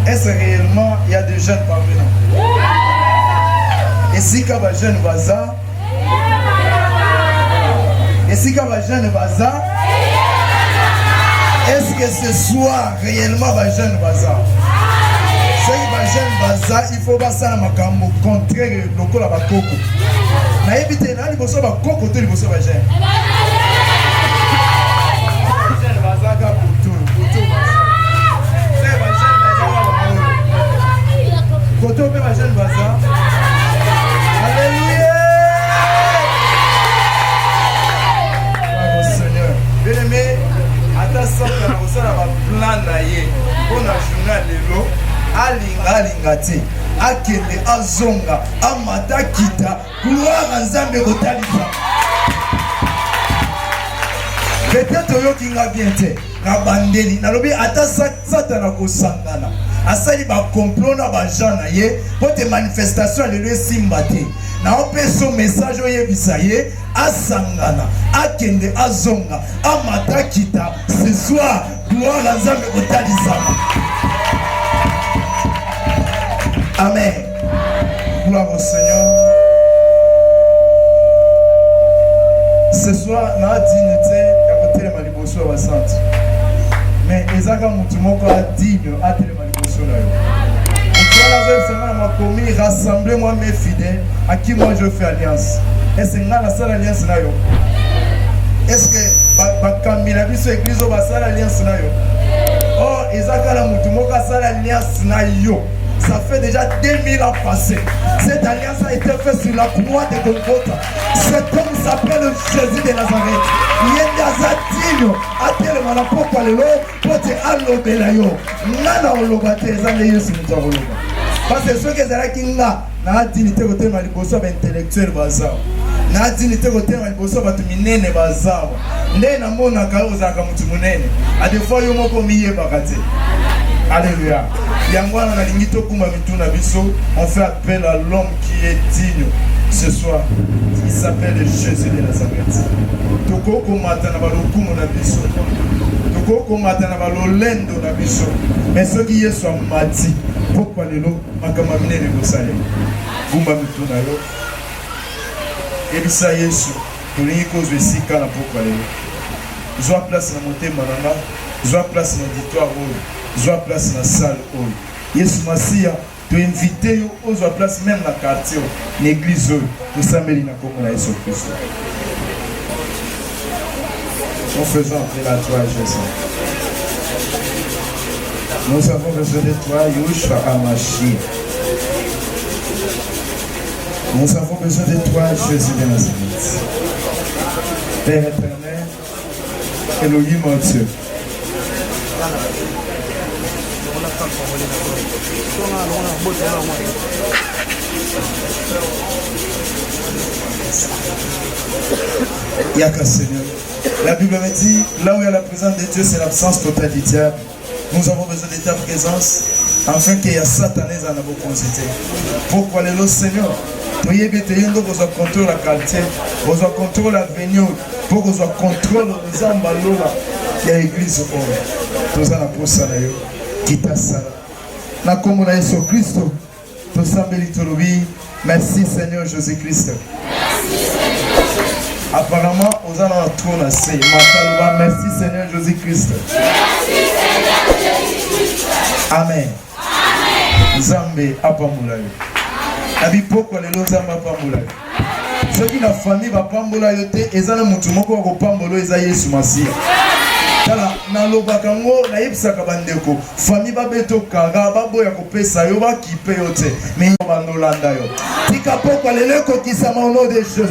Est-ce réellement il y a des jeunes parmi nous? Et si il y a des jeunes bazar, et si il y a des jeunes bazar, est-ce que ce soir réellement des jeunes bazar? Si il y a des jeunes bazar, il faut pas ça makambo contraire le col à bakoko. Na éviter na li boso bakoko to li boso ba jeunes. Jeunes bazar ka putu. Côté au père jeune bazar. Alléluia. Oh Seigneur. Bien aimé, à ta sorte on a plan naie. On a journal lelo. Alingati. Akende azonga. Amata kita. Gloire nzambe kotalisa. Peut-être yo kinga bien te. Na bandeli. Na lobi ata satana ko sangana. Asali ba complot na ba jana ye pour te manifestation le simbate na ope so message oye bisaye asangana akende azonga amata kita ce soir gloire à Nzambe otalisama. Amen. Gloire au Seigneur. Ce soir na dignité ya kotele maliboso wa sainte mais ezaka mutu moko adigne atele rassemblez-moi mes fidèles à qui moi je fais alliance. Est-ce que la seule alliance na yo? Est-ce que bakambila biso église o basala alliance na yo? Oh, ezaka la mutu moko asala alliance na yo. Ça fait déjà 2000 ans passés. Cette alliance a été faite sur la croix de Golgotha. Cet homme s'appelle Jésus de Nazareth. Il est Nazatino. Attends, mon apôtre, alléluia. Pote alobela yo. Nana olobate ezande Yesu mutawoloba. Parce que ceux qui sont kinga na dignité côté maliboso ba intellectuel bazao. Na dignité côté maliboso ba tuminene bazao. Nde na mona ka ozaka mutu munene. A des fois yo moko miye bakate. Alléluia. Yangwana na lingito kuma mituna biso, on fait appel à l'homme qui est digne ce soir. Il s'appelle Jésus de Nazareth. Toko komata na balokumu na biso. Toko komata na balolendo na biso. Mais ceux qui y sont mati, pourquoi lelo makama minene bosale. Gumba mituna yo. Elisa Yesu, tolingi kozwe sika na pourquoi lelo. Zwa place na motema nanga, zwa place na victoire oyo. Zwa place na salle oyo. Yesu Masia, tu invité yo aux place même na quartier, l'église oyo, to sambeli na kombo na Yesu Christ. En faisant appel à toi, Jésus. Nous avons besoin de toi, Yeshua HaMashiach. Nous avons besoin de toi, Jésus de Nazareth. Père éternel, Elohim mon Dieu. Yaka Seigneur. La Bible me dit, là où il y a la présence de Dieu, c'est l'absence totale du diable. Nous avons besoin de ta présence, afin qu'il y ait Satané dans nos concité. Pourquoi le Seigneur? Priez que tu aies contrôle la quartier, vous contrôle l'avenir, pour que vous contrôle les ambalola, qui est l'église au monde. Nous allons pour ça, quitte ça. Na comme on a Jésus Christ, tout ça mérite le oui. Merci Seigneur Jésus-Christ. Apparemment, vous allez en trône assez. Merci Seigneur Jésus-Christ. Merci Seigneur Jésus-Christ. Amen. Zambe apamulayo. Abi pourquoi les lots zamba apamulayo. Ceux qui la famille va pambulayo te, ezana mutu moko ko pambolo eza Yesu Masia. Tala na lobaka ngo na yebisaka bandeko famille babeto kanga baboya kopesa yo ba kipe yo te mais bandolanda yo tika poko lelo ko kisama au nom de Jésus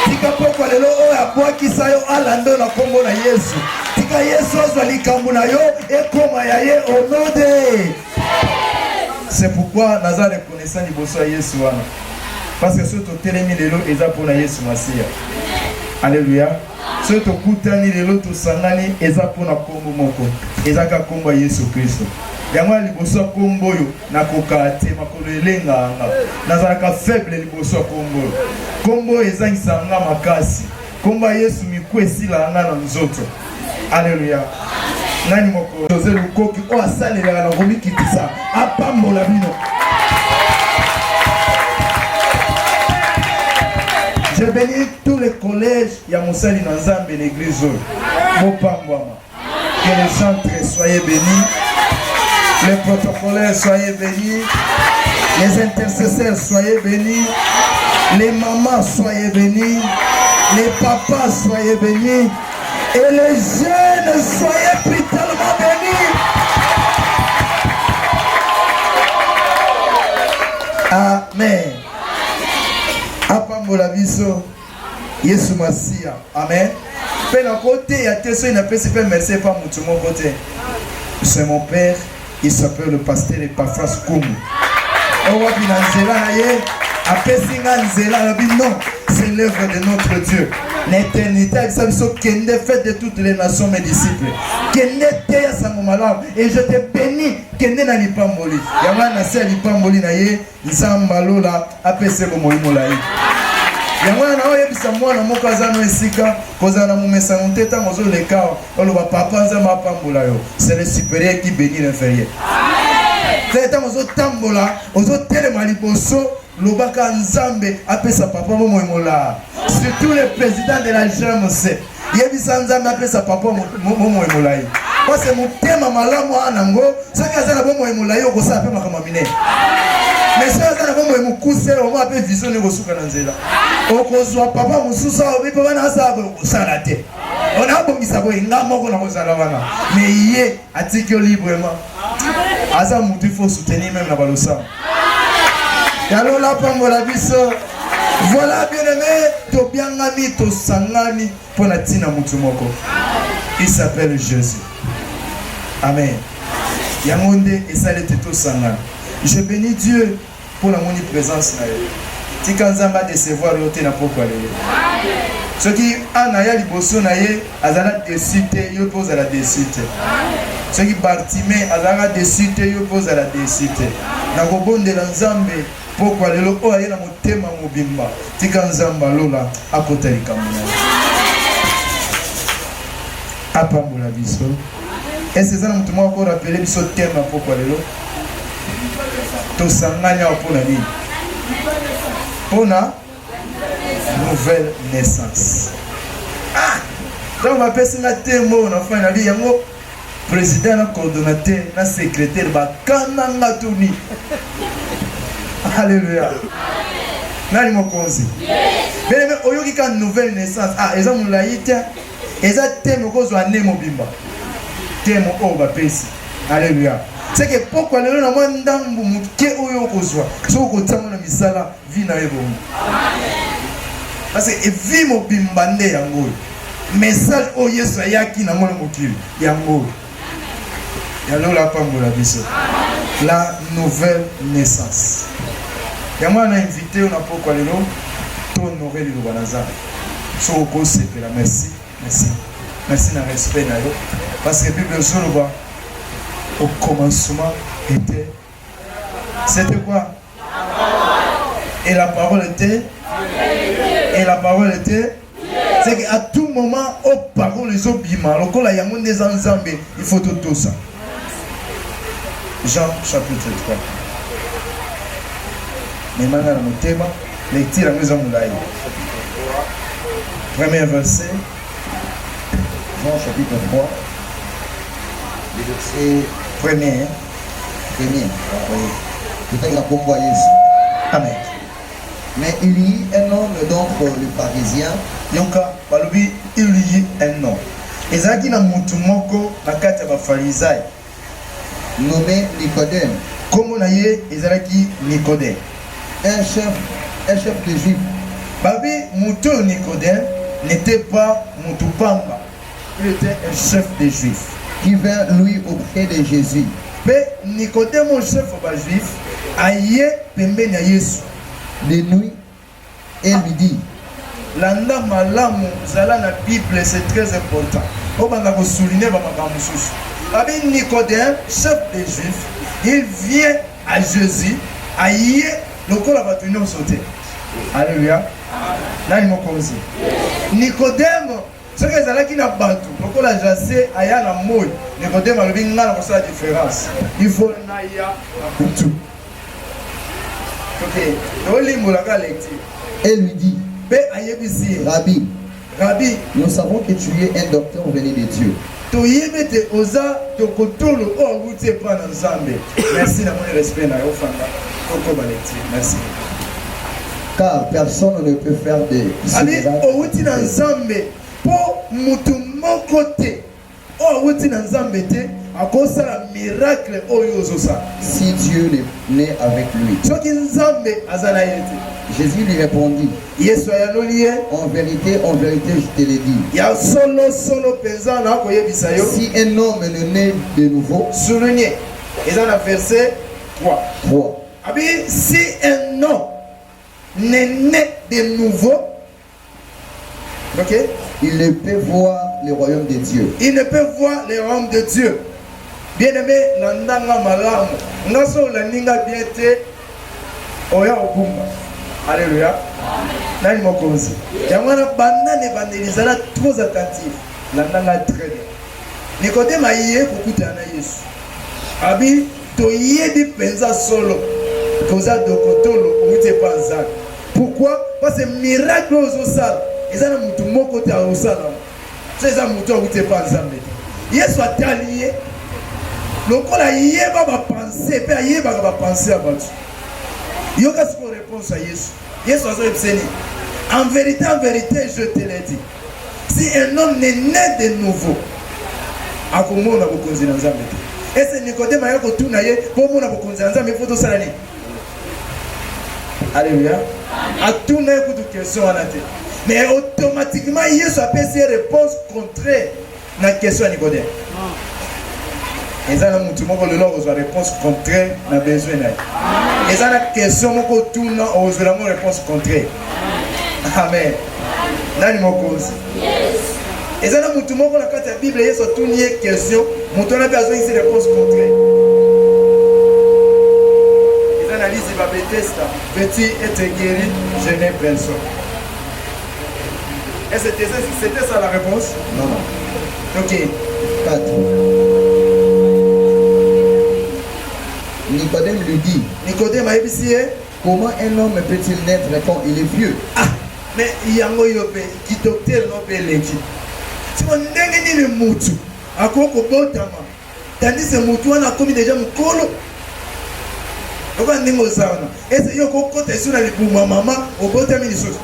tika poko lelo o ya kwa kisayo alando na kombo na Yesu tika Yesu azali kambu na yo e koma ya ye au nom de. C'est pourquoi naza reconnaissant liboso ya Yesu wana parce que surtout telemi lelo eza pona Yesu Masia. Alléluia. Ce to kutani lelo to sangani eza pona kombo moko ezaka kombo Yesu Kristo yango liboso kombo yo nakoka te makolo elenga anga nazalaka faible liboso kombo ezangisa nga makasi kombo Yesu miku esila anga na nzoto. Alléluia. Nani moko José Lukoki o asalela na ngomi kitisa apambola bino. Je bénis tous les collèges Yamoussali Nanzambe et l'église. Que les chantres soyez bénis, les protocolaires soyez bénis, les intercesseurs soyez bénis, les mamans soyez bénis, les papas soyez bénis, et les jeunes soyez brutalement bénis. Amen. Apambola biso Yesu Masia. Amen. Pe na côté ya teso ina pesi pe merci pas mutu mon côté. C'est mon père, il s'appelle le pasteur Epaphras Koumou. On va bien nzela na ye, apesi nga nzela na bi non, c'est l'œuvre de notre Dieu. L'éternité ça biso kende fait de toutes les nations mes disciples. Kende te ya samomalam et je te bénis kende na lipamboli. Ya wana se lipamboli na ye, nzamba lola apesi bo moimo la ye. Yamwana na oyebisa mwana moko azano esika kozana mumesa nteta mozo leka oloba papa nzamba pambola yo. C'est le supérieur qui bénit l'inférieur. Amen. Teta mozo tambola ozo telema liboso lobaka nzambe apesa papa mo moimola. Surtout le président de la GMC. Yebisa nzambe apesa papa mo moimola yi. Parce que mutema malamu anango soki azana bo moimola yo ko sa pe makama mine. Mais si on a vraiment un coup de on va appeler vision de Gosuka Nanzela. On conçoit papa Moussousa, on peut pas s'arrêter. On a bon misabo, il n'a pas qu'on a Rosalavana. Mais il est article librement. Asa Mouti faut soutenir même la balosa. Et alors là, pour la biso, voilà bien aimé, to bien ami, to sangani, pour la tina Moutumoko. Il s'appelle Jésus. Amen. Yamonde et ça l'était tout sangani. Je bénis Dieu pour la présence. Si quand on va décevoir l'autre, n'a pas quoi aller. Ce qui en a liboso naye, azala décité, yo pose à la décité. Ce qui Bartimée, azala décité, yo pose à la décité. Na gobonde la nzambe, pourquoi le lo o aye na motema mobimba. Si quand nzamba lola akota likamuna. Apambola biso. Et c'est ça nous m'a encore rappelé biso thème pourquoi le lo. Tosanganya pour la vie. Pour la nouvelle naissance. Ah! Donc on va passer la thème on a fait la vie. Yango président, na coordonnateur, na secrétaire, ba kananga tuni. Alléluia. Nani mokonzi. Mais oyoki ka nouvelle naissance. Ah, eza mulaïta. Eza thème ko zo ane mobimba. Thème o ba pesi. Alléluia. C'est que pourquoi le nom ndambu muke oyo kozwa so ko tamo na misala vi na ebo. Parce que vi mo bimbande yango. Message o Yesu yaki na mona mokili yango. Yalo la pambola biso. La nouvelle naissance. Yango na invité on a pourquoi le nom to honorer le banaza. So ko sepela merci. Merci. Merci na respect na yo parce que Bible solo ba au commencement était. C'était quoi? Et la parole était. Et la parole était. C'est qu'à tout moment, aux paroles, les obiments, il y a des ensembles, il faut tout ça. Jean chapitre 3. Mais maintenant, mon thème, les tirs à maison moulaï. Premier verset. Jean chapitre 3. Le verset premier. Peut-être la combo Amen. Mais il y eut un homme d'entre les pharisiens. Yonka, balubi, il y eut un homme. Ezaki na mutu moko na kati ya farisai. Nommé Nicodème. Comme na ye ezalaki Nicodème. Un chef de juifs. Babi mutu Nicodème n'était pas mutu pamba. Il était un chef des juifs. Qui vint lui auprès de Jésus. Mais Nicodème, mon chef juif, aïe pembeni ya Yesu. De nuit, et lui dit. Landa malamu zala na Bible, c'est très important. On va souligner ba makambo susu. Babi Nicodème, chef des juifs, il vient à Jésus, aïe lokola ba tunyo sauter. Alléluia. Nani mokonzi. Nicodème Ce que ezalaki na bato lokola Jase aya na moi Nikodème alobi nga na kosala différence il faut naya na butu. Ok, tolimbolaka lecture. Et lui dit, Pe ayebisi Rabbi, Rabbi, nous savons que tu es un docteur venu de Dieu. toyebi te oza tokotolo oyo awuti epa na Nzambe. Merci na moni respect na yo fanda tokoba lecture. Merci. Car personne ne peut faire de Abi owuti na Nzambe po mutu moko te oyo awuti na Nzambe te akosala miracle oyo ozosala si Dieu n'est avec lui. soki Nzambe aza na ye te. Jésus lui répondit, Yesu ayanoli ye en vérité, je te le dis. ya solo mpenza na koyebisa yo Si un homme ne naît de nouveau, souligné eza na verset 3 croit. abi si un homme n'est né de nouveau, ok, Il ne peut voir le royaume de Dieu. il ne peut voir le royaume de Dieu. Bien aimé, nandanga malamu ngaso laninga bien te oya okumba. Alléluia. Nani mokonzi yamwana banane bandelizala trop attentif nandanga très bien. Nikodème aye kokutana na Yesu abi toyebi penza solo koza dokotolo ouite panza. Pourquoi? Parce que miracle ozosala eza na mutu moko te azosala. So eza mutu ouite panza mbete. Yesu atali ye lokola yeba bapense pe ayebaka bapense ya bato. Yoka siko réponse à Yesu. Yesu azoyebiseni en vérité je te l'ai dit, si un homme n'est né de nouveau akomona bokonzi na Nzambe te. Et c'est Nikodème ayo kotuna ye po mona bokonzi na Nzambe faut tosala nini? Alléluia. Atuna ye kutu question wana te. Mais automatiquement Yesu apesi ye réponse contraire na question ya Nikodème. Eza na mutu moko lelo ozwa réponse contraire na besoin na ye. Eza na question moko tuna ozwa la réponse contraire. Amen. Nani mokonzi? Yes. Eza na mutu moko na kati ya Bible Yesu atuni ye question, mutu na pe azwa ici réponse contraire. Eza na lise ba Bethesda, veux-tu être guéri? Je n'ai personne. Et c'était ça la réponse? Non, non. Ok. 4. Nicodème lui dit, Nicodème a ébissé. comment un homme peut-il naître quand il est vieux? Ah, mais yango yope qui docteur no pe leki. Si on ndenge ni mutu akoko botama. Tandis que mutu wana komi déjà mukolo. Oba ndingo sawana. Ese yoko kote suna libuma mama obotami lisusu.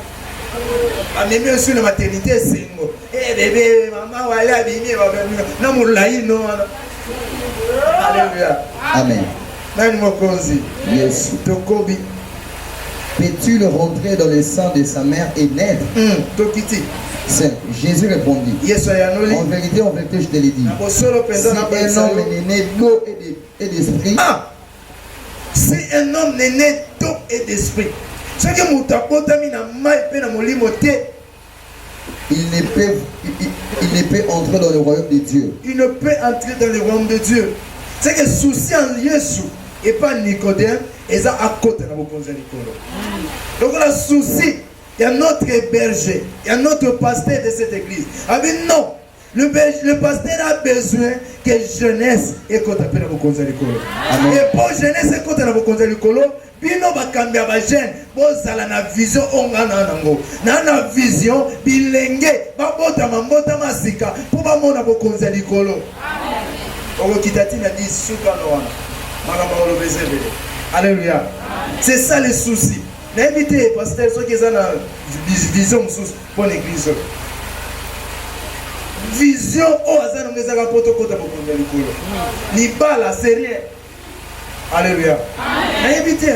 Amemi sur la maternité singo. Eh bébé maman wala bimi ba na mulai no. Alléluia. Amen. Nani mokonzi? Yes. Tokobi. Peux-tu le rentrer dans le sang de sa mère et naître? Tokiti. 5. Jésus répondit, Yesu ayanoli. en vérité, je te l'ai dit. Si un homme est né d'eau et d'esprit, si un homme n'est né d'eau et d'esprit, ce que mutabotami na mai pe na molimo te, il ne peut entrer dans le royaume de Dieu. il ne peut entrer dans le royaume de Dieu. C'est que souci en Yesu et pas Nicodème, et ça à côté de bokonza likolo. Donc le souci, il y a notre berger, il y a notre pasteur de cette église. Ah mais non, le pasteur a besoin que jeunesse et côté de bokonza likolo. Et pour jeunesse et côté de bokonza likolo, bino bakambia ba jeune, bozala na vision ongana nango. Na vision bilenge, babota mambota masika, pour ba mona bokonza likolo. Alléluia. C'est ça le souci. N'invitez pasteur ceux qui ont une vision pour l'église. Vision au hasard nous les avons porté côté pour l'église. Ni bala c'est rien. Alléluia. N'invitez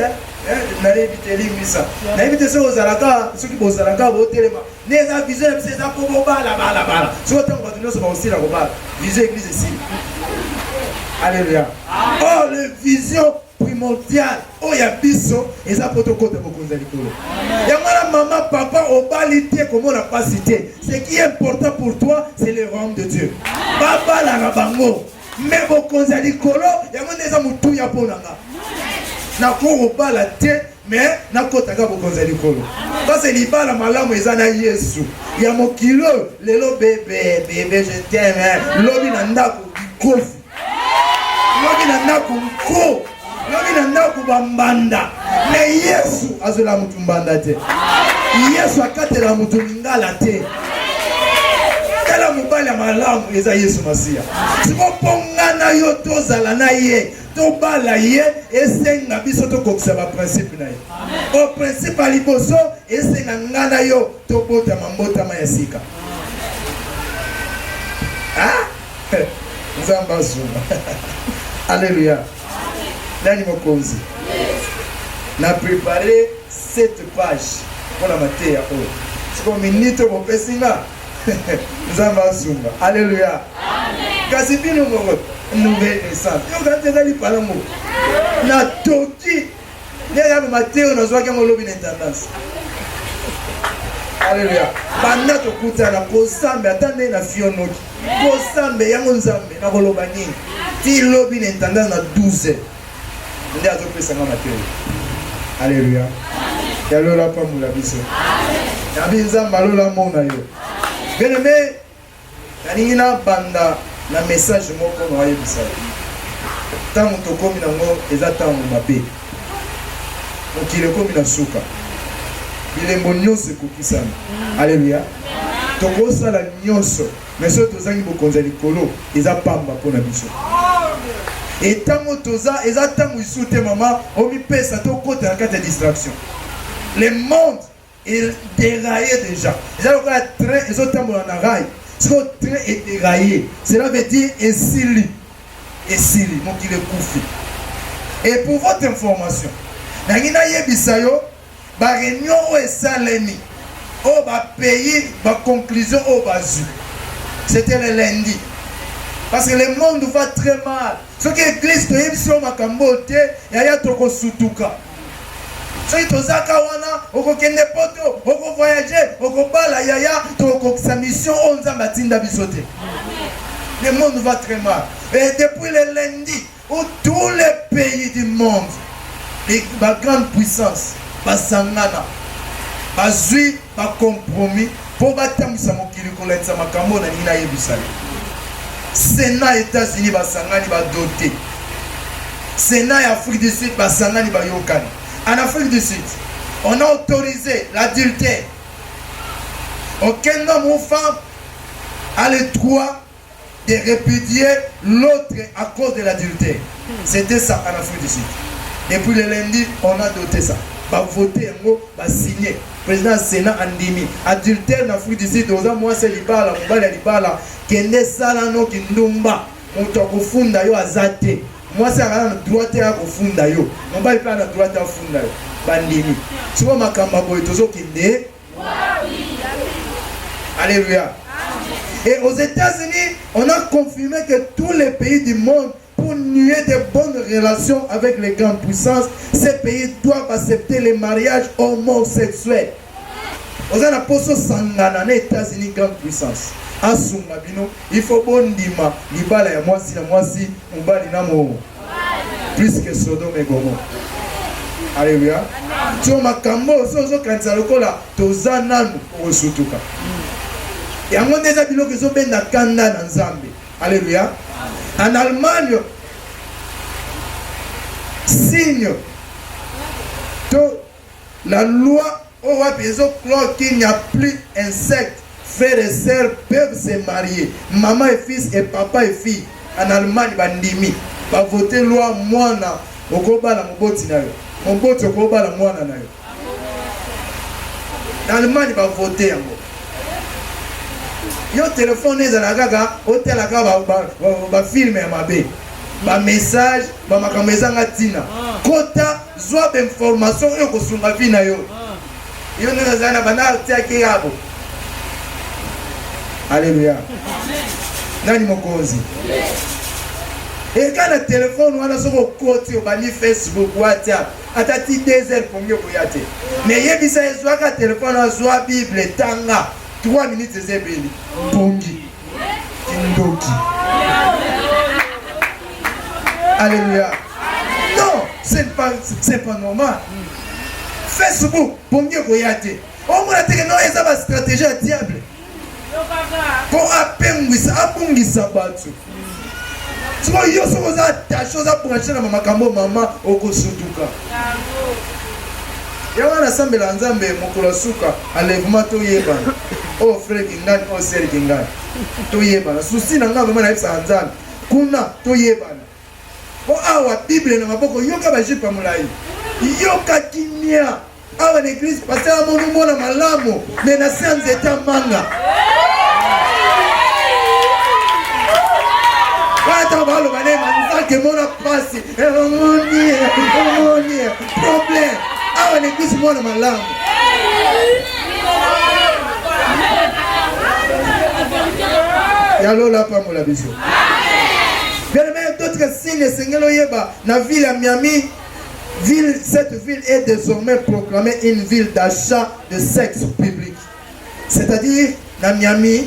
n'invitez l'imisa. N'invitez ceux aux alaka ceux qui posent alaka au téléma. Les vision c'est ça pour bala. Soit on continue sur aussi la bala. Vision église ici. Alléluia. Oh, la vision primordiale. Oh, il y a biso. Et ça, pour te côté, beaucoup de l'école. Il y a maman, papa, au balité, comme on n'a pas cité. Ce qui est important pour toi, c'est le royaume de Dieu. Papa, la rabango. Mais beaucoup de l'école, il y a des gens qui ont tout. Na ko au balaté, mais nakotaka bokonza likolo parce que libala malamu eza na Yesu ya mokilo lelo bébé je t'aime lobi na ndako kofi lobi na ndako ko lobi na ndako bambanda mais Yesu azola mutu mbanda te Yesu akatela mutu ngala te tala mobali ya malamu eza Yesu Masiya sikopongana yo tozala na ye tobala ye esenga biso tokokisa baprincipe na ye o principe ya liboso esenga nga na yo tobotama mbotama ya sika nzambe azuma alleluya nani mokonzi na prépare 7 pages mpona mateya oyo siko minute bopesinga nzambe azuma alleluya kasi bino moko nouvelle naissance yo quand ezali pala moko na toki ndenge mateo nazwaki yango lobi na intendance alleluya banda tokutana kosambe ata ndenge na fionoki kosambe yango nzambe nakoloba nini ti lobi na intendance na 12 nde azopesanga mateo alleluya yalola pamula biso yabi nzambe alola mona yo bien-aimé nalingi na banda na message moko na wayebisa ntango tokomi nango eza ntango mabe mokili ekomi na suka bilembo nyonso ekokisana alleluya tokosala nyonso mais soki tozangi bokonzi ya likolo eza pamba mpona biso etango toza eza ntango isu te mama omipesa tokota na kati ya distraction le monde est déraillé déjà eza lokola train ezotambola na rail siko train est déraillé cela veut dire esili mokili ekufi. Et pour votre information nangi nayebisa yo baréunion oyo esalemi oyo bapayi baconclusion oyo bazwi c'était le lundi parce que le monde va très mal soki église toyebisi yo makambo te yaya tokosutuka soki tozaka wana okokende poto okovoyage okobala yaya tokokisa mission oyo nzambe atinda biso te. Le monde va très mal et depuis le lundi où tous les pays du monde les grandes puissances basangana bazwi bakompromis po batambwisa mokili kolandisa makambo na nini nayebisa yo. Sénat États-Unis basangani badoté, Sénat et Afrique du Sud basangani bayokani. En Afrique du Sud, on a autorisé l'adultère. Aucun homme ou femme a le droit de répudier l'autre à cause de l'adultère. C'était ça en Afrique du Sud. Depuis le lundi, on a doté ça. Va voter un mot, va signer. Président Sénat Andimi. Adultère en Afrique du Sud, moi c'est libala, mobile libala, kende sala no kindumba, mutokufunda yo azate. Moi c'est un droit à kufunda yo. Mobile pas un droit à funda yo. Bandimi. Si vous makamba boy tozo kende. Alléluia. Et aux États-Unis, on a confirmé que tous les pays du monde, pour nouer de bonnes relations avec les grandes puissances, ces pays doivent accepter les mariages homosexuels. Aux Anaposo Sangana, les États-Unis, grande puissance. Asuma bino, il faut bon dima, libala ya mwasi na mwasi, mbali na mo. Plus que Sodome et Gomorrhe. Alléluia. Tu makambo, sozo kanisa lokola, toza nanu, osutuka. Et à mon déshabilo que sont bien dans Kanda dans Zambie. Alléluia. En Allemagne, signe la loi au qu'il n'y a plus insectes, frères et sœurs peuvent se marier. Maman et fils et papa et fille. En Allemagne, bandimi. Va voter loi moana. Okoba la moboti na yo. Moboti okoba la moana na yo. En Allemagne, va voter en gros. Yo téléphone ezalaka kaka otelaka ba film ya mabe ba message ba makambo ezanga tina kota zwa ba information yo kosunga vi na yo yo neza zana bana tiaki yabo. Alléluia. Nani mokonzi et kana téléphone wana soko koti obani Facebook WhatsApp atati 2 heures pour mieux koyate mais yebisa ezwaka téléphone azwa Bible tanga 3 minutes ezebeli bongi kindoki. Alléluia. Non, c'est pas normal. Facebook pongi koyate omona teke no eza ba stratégie ya diable po apengwisa abungisa bato siko yo soko za attaché oza branché na makambo mama okosutuka yawana nasambela nzambe mokolo suka enlèvement toyebana o frère kingani o sœur kingani toyebana susi na nga vraiment nayebisaka nzambe kuna toyebana po awa bible na maboko yoka bajipe ya molai yoka kimia awa na église pasteur amoni mona malamu me na se ya nzete ya manga ata baloba ne manzake mona pasi omoni problème awa na église mona malamu yalola pambola biso bien même d'autres signes sengelo yeba na ville ya Miami. Cette ville est désormais proclamée une ville d'achat de sexe public. C'est-à-dire, dans Miami,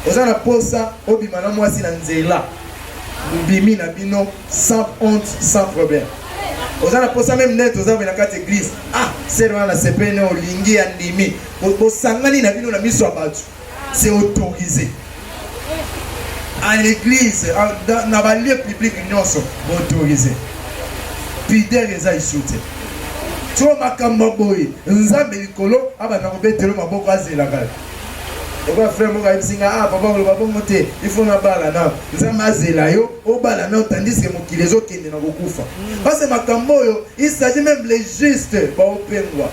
aux gens posa, obimana mwasi na nzela, bimi na bino sans honte, sans problème. Aux gens posa même net, aux gens na carte église. Ah, c'est loin la sepene o lingi andimi. Au sangani na bino na miso abatu. C'est autorisé. À l'église, dans la lieu public, c'est autorisé. Pidere eza isute to makambo boy nzambe likolo aba na kobetelo maboko azelaka oba frère mo ka bisinga papa ko babongo te il faut na bala na nzambe azela yo obala na tandis que mokilezo kende na kokufa parce que makambo yo il s'agit même les justes ba opengwa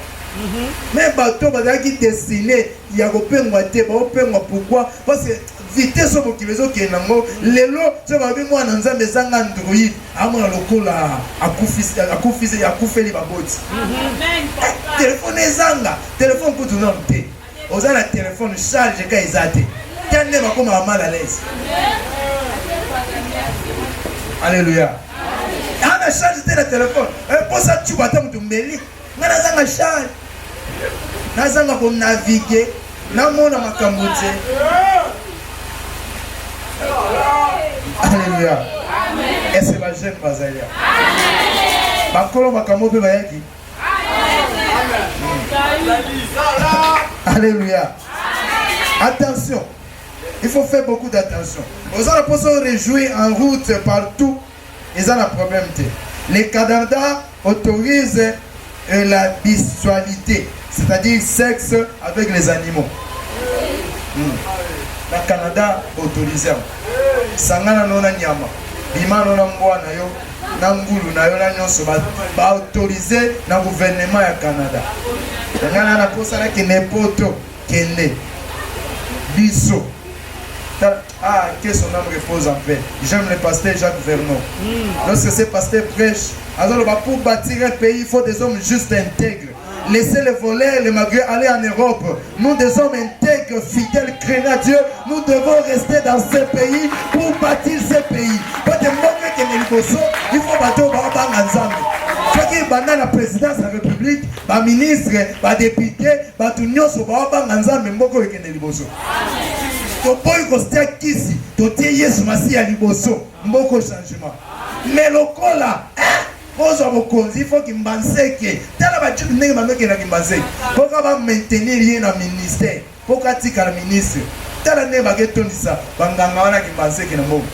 mais bato bazaki destiné ya kopengwa te ba opengwa pourquoi parce que vitesse au kibezo kenango lelo so ba bi mwana nzambe zanga android amona lokola akufisi akufeli baboti téléphone ezanga téléphone pour tout te oza na téléphone charge ka ezate tande bakoma mal à l'aise alléluia ana charge te na téléphone pour ça tu vas t'en tumbeli ngana zanga charge nazanga ko naviguer na mona makambo te. Alléluia. Et c'est ma jeune Bazalia. Bakolo makambo pe bayaki. Alléluia. Attention. Il faut faire beaucoup d'attention. Aux gens peuvent se réjouir en route partout. Ils ont un problème. Le Canada autorise la bestialité, c'est-à-dire sexe avec les animaux. Le Canada autorise. Sangana nona nyama. Bima nona mbwa na yo. Nangulu na yo na nyonso ba autorisé na gouvernement ya Canada. Sangana na posala ke nepoto kende. Biso. Ah, que son âme repose en paix. J'aime le pasteur Jacques Vernon. Lorsque ce pasteur prêche, alors pour bâtir un pays, il faut des hommes justes et intègres. Laissez les voleurs, les magrets aller en Europe. Nous, des hommes intègres, fidèles, craignant Dieu, nous devons rester dans ce pays pour bâtir ce pays. Il faut bâtir la présidence de la République, les ministres, les députés, les ministres, topoyi kostia kisi totie Yesu masi ya liboso mboko changement mais lokola bozo bokonzi il faut kimbanseke tala ba chitu ndenge mameke na kimbanseke poka ba maintenir ye na ministère poka tika na ministre tala ne ba ketondisa banganga wana kimbanseke na mboko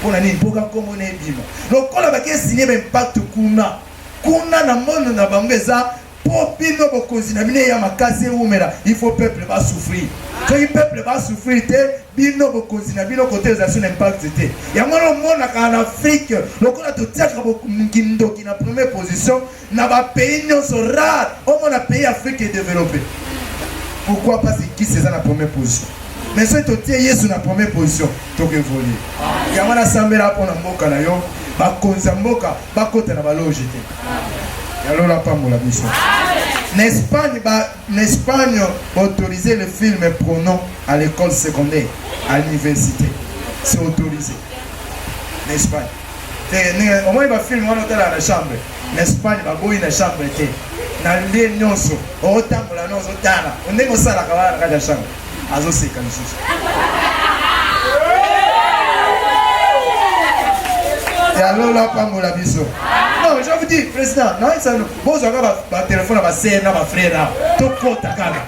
pona nini poka kombo ne bima lokola ba ke signer impact kuna na mono na bangeza po bino bokonzi na bine ya makasi umela il faut peuple va souffrir. Le peuple va souffrir, bino bokonzi na bino côté des impact te. Ya mwana mona en Afrique, lokola to tiaka bokindo ki na première position na ba pays nyonso rare, au mona pays Afrique développé. Pourquoi parce que qui c'est ça la première position. Mais si to tie Yesu na première position, to que voler. Ya mwana sambela pona mboka na yo, ba konza mboka, ba kota na ba loge te. Ya lola pambola biso. En Espagne, autoriser le film pronom à l'école secondaire, à l'université. C'est autorisé. En Espagne. Au moins, il va filmer dans la chambre. En Espagne, il va boire une chambre. Dans les nyonso, autant que la nyonso, on est comme ça dans la chambre. Azo c'est comme ça. Et alors là, pas mon abisso. Non, Non, je vous dis, président, non, ça nous. Bon, je regarde ma téléphone à ma sœur, à ma frère, tout compte à Ghana.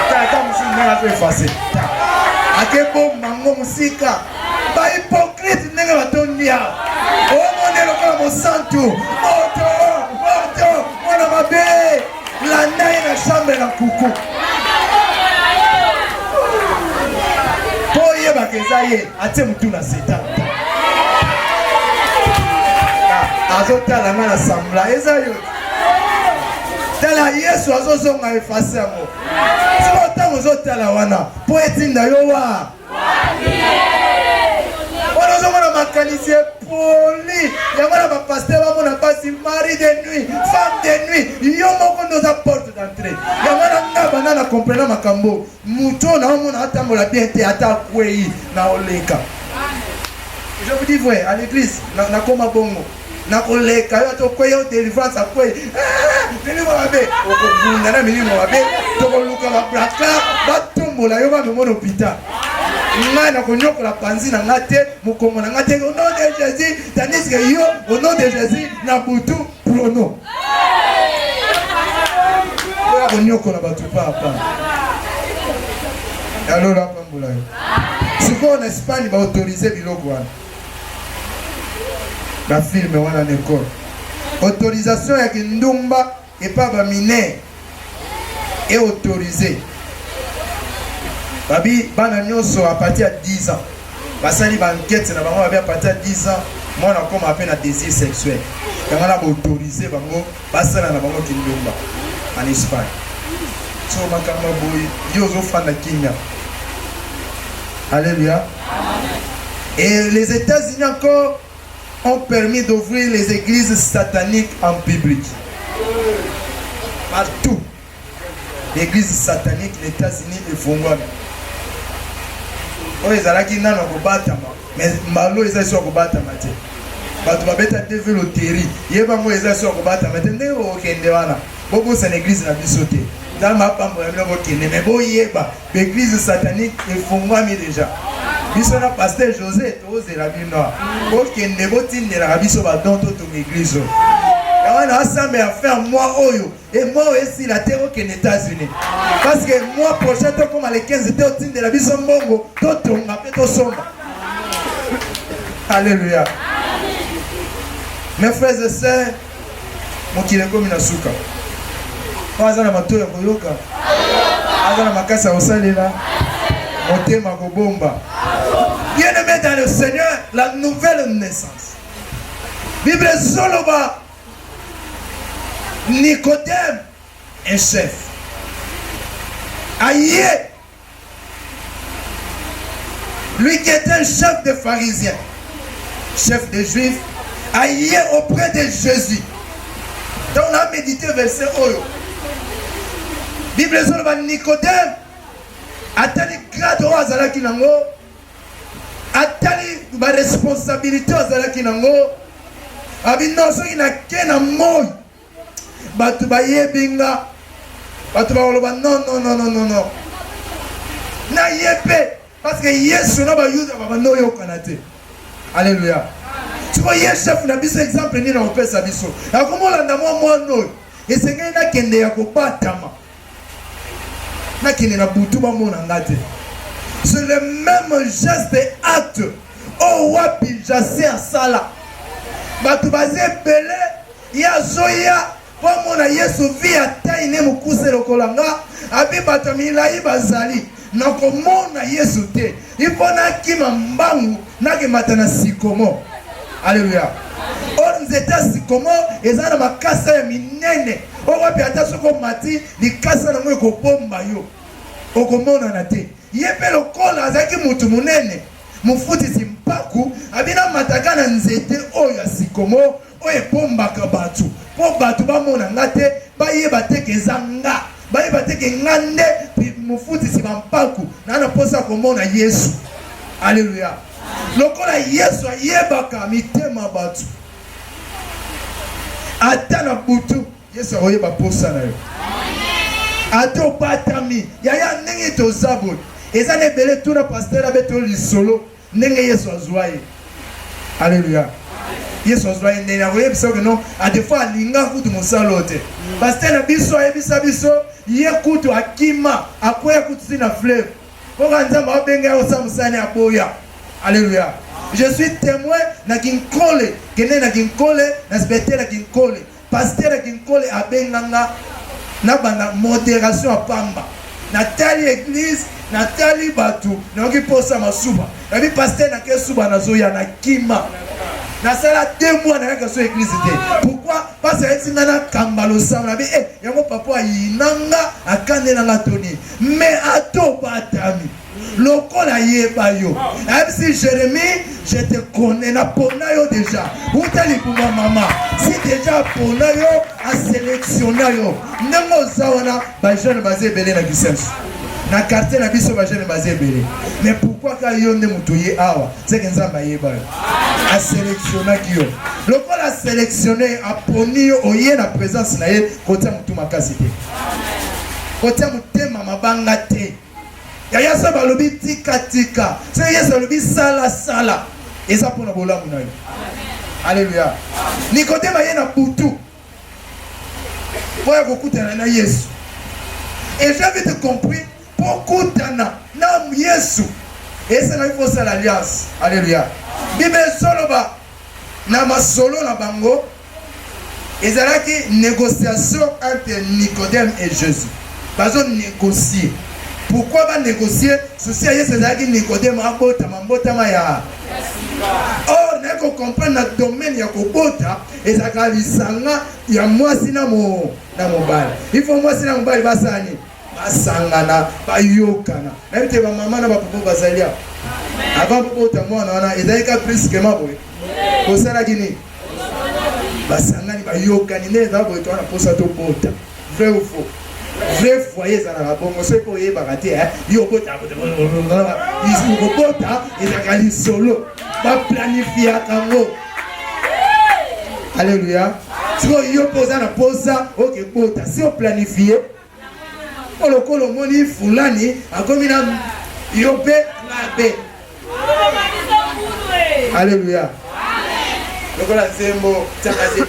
T'as monsieur, on a fait effacer. A quel bon mango musika. Pas hypocrite, n'est-ce pas ton dia. Oh, mon est le corps, mon santo. Moto, on a ma belle. La naïe, la chambre, la coucou. Pour y avoir que ça y est, à tes moutons à 7 ans. Azotala na assemblée ezayo tala Yesu azozonga efase yango siko ntango ozotala wana po etinda yo wa wana ozomona makanisi epoli yango na bapaster bamona mpasi mari de nuit femme de nuit yo moko nde oza porte d'entrée yango na nga banda na comprena makambo moto oyo naomona atambola bien te ata akwei na oleka. Je vous dis vrai, à l'église nakoma bongo nakoleka yo tokweya délivrance akwe milimo mabe okobunda na milimo mabe tokoluka babraka batombola yo bamemona hôpital ngai nakonyokola panzi na nga te mokongo na nga te au nom de Jésus tandis que yo au nom de Jésus na butu prono oya konyokola bato papa alors apambola yo sikoyo na Espagne baautorize biloko wana la film wana en école autorisation ya kindumba et pas ba miner est autorisé babi bana nyonso à partir de 10 ans basali ba enquête na bango à partir de 10 ans moi na comme appel à désir sexuel yango na autorisé bango basala na bango kindumba en Espagne so makamba boy yozo fanda kinya. Alléluia. Et les États-Unis encore ont permis d'ouvrir les églises sataniques en public. Partout. L'église satanique, les États-Unis et Fongouane. Oh, ils allaient dans le combattement. Mais Malo, ils allaient sur le combattement. Bato babeta TV loterie. Yeba mo, ils allaient sur le combattement. N'est-ce pas? Beaucoup c'est l'église na bisoté. Dans ma femme, mais bon, yeba. L'église satanique et Fongouane déjà. Biso na pasteur José toze la bino ok neboti ne la biso ba don to l'église ya na assemblée à faire moi oyo et moi aussi la terre aux États-Unis parce que moi prochain to comme les 15 te otinde la biso mbongo to tonga pe to somba. Alléluia. Mes frères et sœurs mokile komi na suka azana matoya koyoka azana makasa osalela motema kobomba. Bien-aimé dans le Seigneur, la nouvelle naissance. Bible Zoloba, Nicodème, un chef. Aïe, lui qui était un chef de pharisiens, chef des juifs, aïe auprès de Jésus. Donc on a médité verset Oyo. Bible Zoloba, Nicodème, atali grade o azalaki nango atali ba responsabilité azalaki nango abino soki na ke na moi bato bayebinga bato baloba non na yepe parce que Yesu na bayuda babanda oyokana te. Alléluia. Siko ye chef na biso exemple nini na opesa biso akomolanda mwana oyo esengeli nakende ya kobatama nakende na butu bamona ngate. C'est le même geste et acte. Oh wapi jase asala. Batu baze bele ya zoya pomona Yesu via taine mukuse lokolanga abi batu milai bazali nakomona Yesu te. Ipona kima mbangu nake matana sikomo. Alléluia. On nzeta sikomo ezana makasa ya minene. Oh wapi ata soko mati likasa na mwe ko bomba yo. Okomona na te. Yepe lokola azaki mutu munene mufutisi mpaku abina mataka na nzete oyo ya sikomo oyo epombaka batu po batu bamona nga te bayeba teke eza nga bayeba teke nga nde mufutisi bampaku na posa komona Yesu. Alléluia. Lokola Yesu ayebaka mitema batu ata na butu Yesu oyeba posa na yo ato patami yaya ndenge tozabo eza nebele tuna pasteur abeto lisolo ndenge Yesu azwaye. Alléluia. Yesu azwa ndeni akoye biso que non a des fois linga kutu musalote pasteur na biso ayebisa biso ye kutu akima akoya kutu sina fleuve oka nzamba obenga osa musani aboya. Alléluia. Je suis témoin na kinkole kene na kinkole na spectateur na kinkole pasteur na kinkole abenganga na banda modération à pamba natali église natali batu naoki posa masuba nabi pasteur na ke suba nazoya na kima na sala 2 mois na yaka so église te. Pourquoi? Parce que etinga na kambalo sama nabi yango papa yinanga akandela nga toni mais ato batami lokola yeba yo. Même si Jérémie, je te connais na pona yo déjà. Où t'ali pour ma maman? Si déjà pona yo a sélectionné yo. Ndengo zawana ba jeune basé belé na kisensu. Na quartier na biso ba jeune basé belé. Mais pourquoi ka yo ne mutoye awa? C'est que nzamba yeba yo. A sélectionné ki yo. Lokola sélectionné a poni yo oye na présence na ye côté mutu makasi te. Côté mutu mama banga te. Yaya sa balobi tika tika. C'est Yesu balobi sala sala. Et ça pour na bolamu na yo. Alléluia. Nikodème aye na butu. Pour kokutana na Yesu. Et j'avais te compris pour kutana na Yesu. Et ça na faut ça l'alliance. Alléluia. Bible soloba na masolo na bango. Ezalaki négociation entre Nicodème et Jésus. Bazo négocier. Pourquoi va négocier? Ceci est ce Nicodème a bota mambotama ya. Or, n'a qu'on comprendre le domaine ya kobota et ça kalisanga ya mwasi na mobile. Il faut mwasi na mobile basani. Basangana, bayokana. Même te ba maman na ba papa bazalia. Avant bota mwana wana ezaika plus que maboy. Ko sala gini. Basangani bayokani neza boy to na posa to bota. Vrai ou faux? Vrai foyer ça na bongo c'est pour yeba kati yo bota ils bota et ça kali solo ba planifier kango. Alléluia. Si yo posa na posa OK bota si on planifier on le kolo moni fulani akomina yo pe na be. Alléluia. Lokola zembo takaze.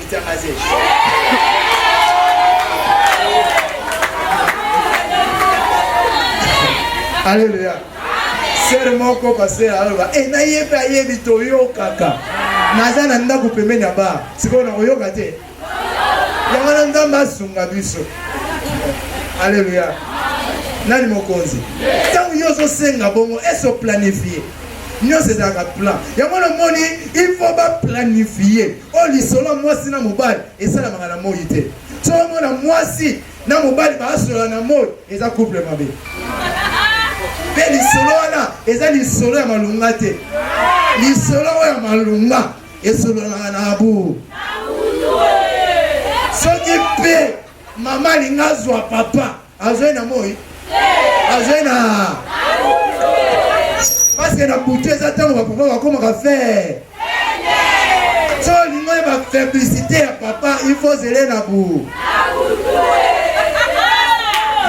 Alléluia. C'est mon co passé alors et na yeba yebi to yo kaka. Nazana ndako pembeni ya ba. Siko na oyoka te. Yamana ndamba sunga biso. Alléluia. Nani mokonzi. Tant yo so senga bongo eso planifier. Nyo c'est un plan. Yamana moni il faut pas planifier. O li solo mwasi na mobile et ça la mangana moyite. So mona mwasi na mobile ba solo na mo et ça couple mabe. Mais l'isolo wana eza l'isolo ya malunga te. L'isolo ya malunga esolo na abu. Soki pe mama linga zwa papa azwe na moi. Azwe na parce que na butu eza tango ba papa bakoma ka faire. So linga ba publicité ya papa il faut zele na bu.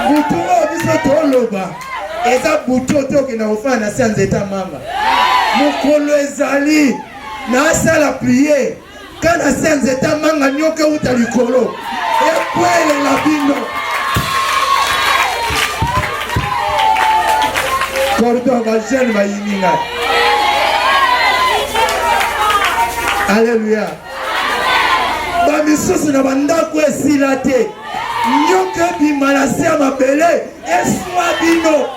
Butu biso to loba. Eza buto toki na ofana na sianze eta mama. Mukolo ezali na sala prier. Kana sianze eta manga nyoke uta likolo. Ekwele la bino. Kordo va jeune va yininga. Alléluia. Ba misusu na bandako esila te. Nyoke bimalase mabele eswa bino.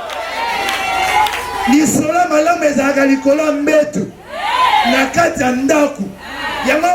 Lisolo malamu ezalaka likolo mbetu na kati ya ndaku yango